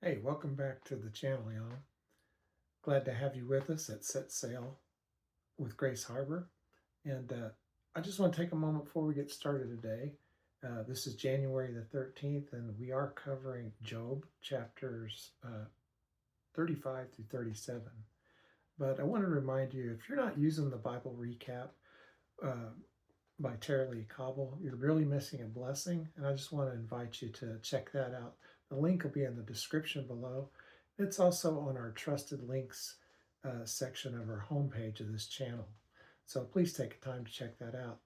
Hey, welcome back to the channel, y'all. Glad to have you with us at Set Sail with Grace Harbor. And I just want to take a moment before we get started today. This is January the 13th, and we are covering Job chapters 35 through 37. But I want to remind you, if you're not using the Bible recap uh, by Tara Lee Cobble, you're really missing a blessing. And I just want to invite you to check that out. The link will be in the description below. It's also on our trusted links section of our homepage of this channel. So please take time to check that out.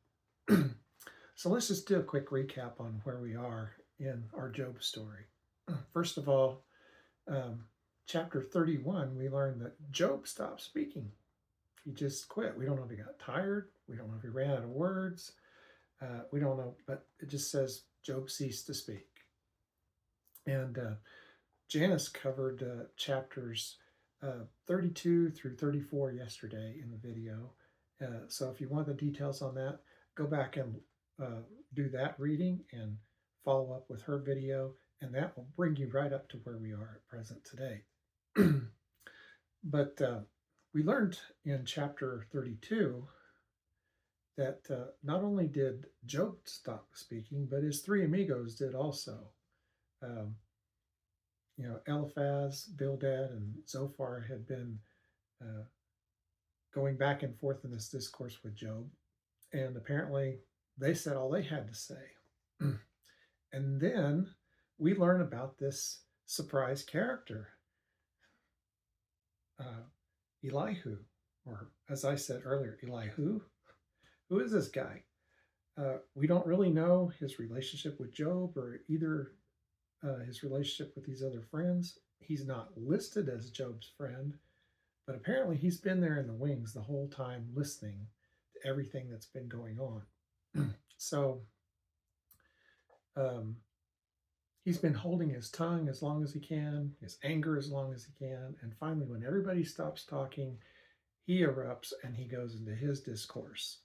So let's just do a quick recap on where we are in our Job story. First of all, um, chapter 31, we learned that Job stopped speaking. He just quit. We don't know if he got tired. We don't know if he ran out of words. We don't know, but it just says Job ceased to speak. And Janice covered chapters 32 through 34 yesterday in the video. So if you want the details on that, go back and do that reading and follow up with her video, and that will bring you right up to where we are at present today. But we learned in chapter 32 that not only did Job stop speaking, but his three amigos did also. Um, Eliphaz, Bildad, and Zophar had been uh, going back and forth in this discourse with Job, and apparently they said all they had to say. And then we learn about this surprise character, Elihu, or as I said earlier, Elihu. Who is this guy? We don't really know his relationship with Job or either his relationship with these other friends. He's not listed as Job's friend, but apparently he's been there in the wings the whole time listening to everything that's been going on. So he's been holding his tongue as long as he can, his anger as long as he can, and finally, when everybody stops talking, he erupts and he goes into his discourse.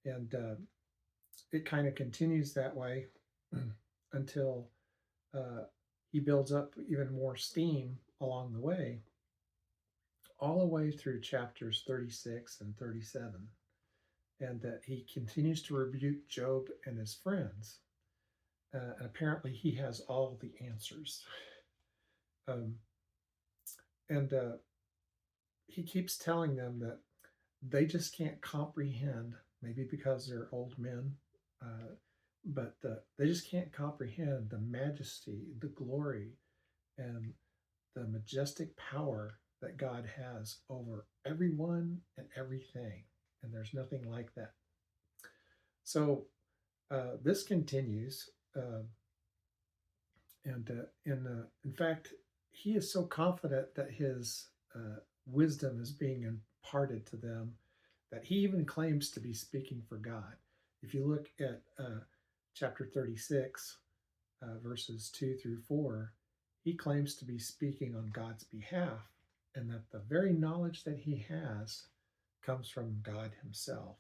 And it kind of continues that way until he builds up even more steam along the way, all the way through chapters 36 and 37. And that he continues to rebuke Job and his friends. And apparently he has all the answers. And he keeps telling them that they just can't comprehend, maybe because they're old men, but they just can't comprehend the majesty, the glory, and the majestic power that God has over everyone and everything. And there's nothing like that. So this continues. And in fact, he is so confident that his wisdom is being imparted to them that he even claims to be speaking for God. If you look at chapter 36, verses 2 through 4, he claims to be speaking on God's behalf, and that the very knowledge that he has comes from God himself.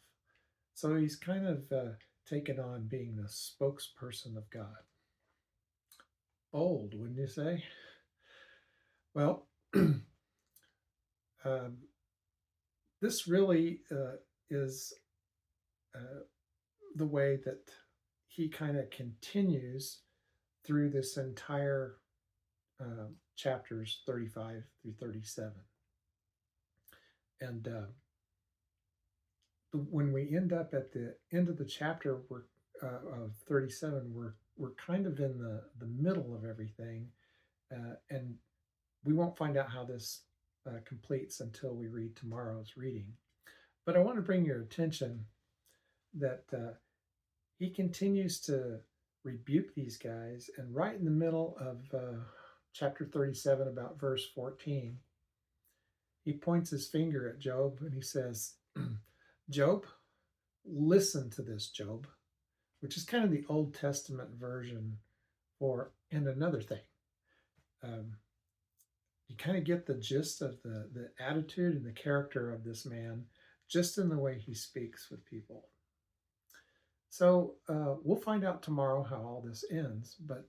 So he's kind of taken on being the spokesperson of God. Bold, wouldn't you say? Well, this really is the way that he kind of continues through this entire chapters 35 through 37. And when we end up at the end of the chapter of 37, we're kind of in the middle of everything, and we won't find out how this completes until we read tomorrow's reading. But I want to bring your attention that he continues to rebuke these guys, and right in the middle of chapter 37, about verse 14, he points his finger at Job and he says, Job, listen to this, Job, which is kind of the Old Testament version for, and another thing. You kind of get the gist of the attitude and the character of this man just in the way he speaks with people. So we'll find out tomorrow how all this ends, but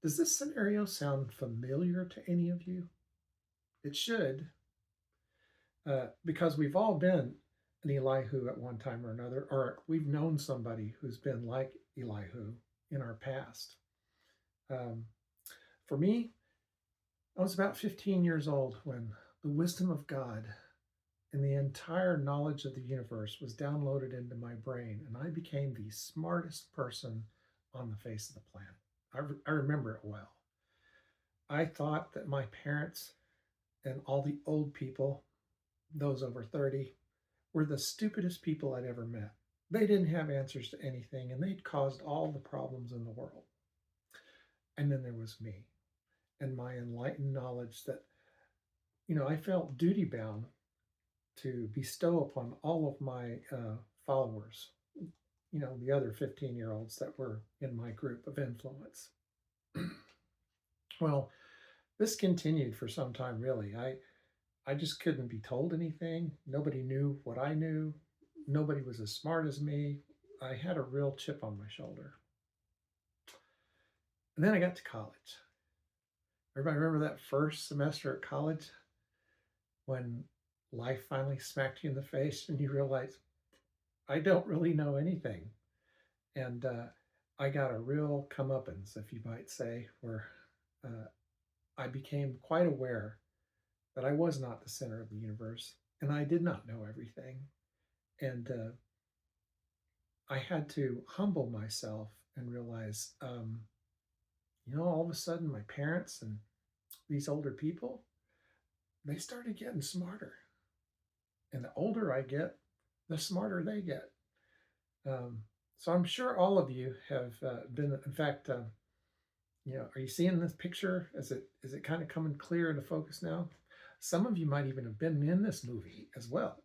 Does this scenario sound familiar to any of you? It should, because we've all been an Elihu at one time or another, or we've known somebody who's been like Elihu in our past. Um, for me, I was about 15 years old when the wisdom of God and the entire knowledge of the universe was downloaded into my brain, and I became the smartest person on the face of the planet. I remember it well. I thought that my parents and all the old people, those over 30, were the stupidest people I'd ever met. They didn't have answers to anything, and they'd caused all the problems in the world. And then there was me and my enlightened knowledge that, I felt duty bound to bestow upon all of my followers, the other 15-year-olds that were in my group of influence. Well, this continued for some time, really. I just couldn't be told anything. Nobody knew what I knew. Nobody was as smart as me. I had a real chip on my shoulder. And then I got to college. Everybody remember that first semester at college when life finally smacked you in the face and you realize, I don't really know anything. And I got a real comeuppance, if you might say, where I became quite aware that I was not the center of the universe and I did not know everything. And I had to humble myself and realize, all of a sudden my parents and these older people, they started getting smarter. And the older I get, the smarter they get. So I'm sure all of you have been, in fact, are you seeing this picture? Is it kind of coming clear into focus now? Some of you might even have been in this movie as well.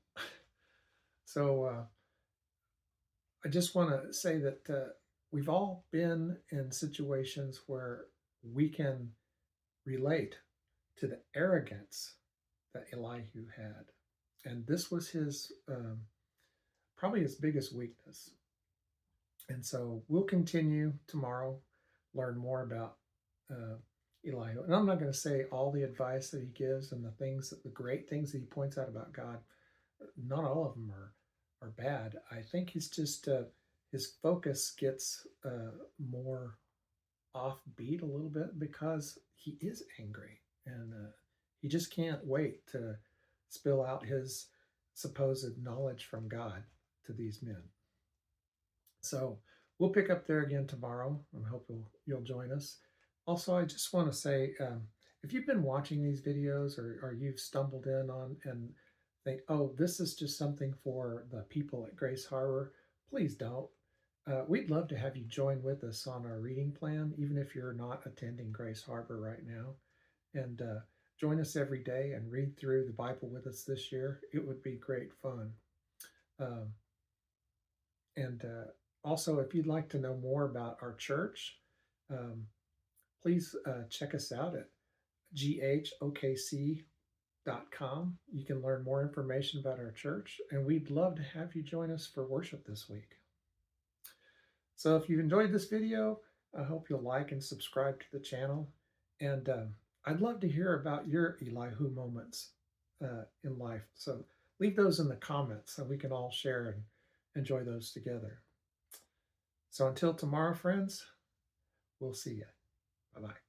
So I just want to say that we've all been in situations where we can relate to the arrogance that Elihu had. And this was his, probably his biggest weakness. And so we'll continue tomorrow, learn more about Elihu. And I'm not going to say all the advice that he gives and the great things that he points out about God. Not all of them are bad. I think he's just, his focus gets more offbeat a little bit because he is angry and he just can't wait to spill out his supposed knowledge from God to these men. So we'll pick up there again tomorrow. I hope you'll join us. Also, I just want to say, if you've been watching these videos or you've stumbled in on and think, oh, this is just something for the people at Grace Harbor, please don't. We'd love to have you join with us on our reading plan, even if you're not attending Grace Harbor right now. And join us every day and read through the Bible with us this year. It would be great fun. And also, if you'd like to know more about our church, please check us out at ghokc.com. You can learn more information about our church, and we'd love to have you join us for worship this week. So if you enjoyed this video, I hope you'll like and subscribe to the channel. And I'd love to hear about your Elihu moments in life. So leave those in the comments so we can all share and enjoy those together. So until tomorrow, friends, we'll see you. Bye-bye.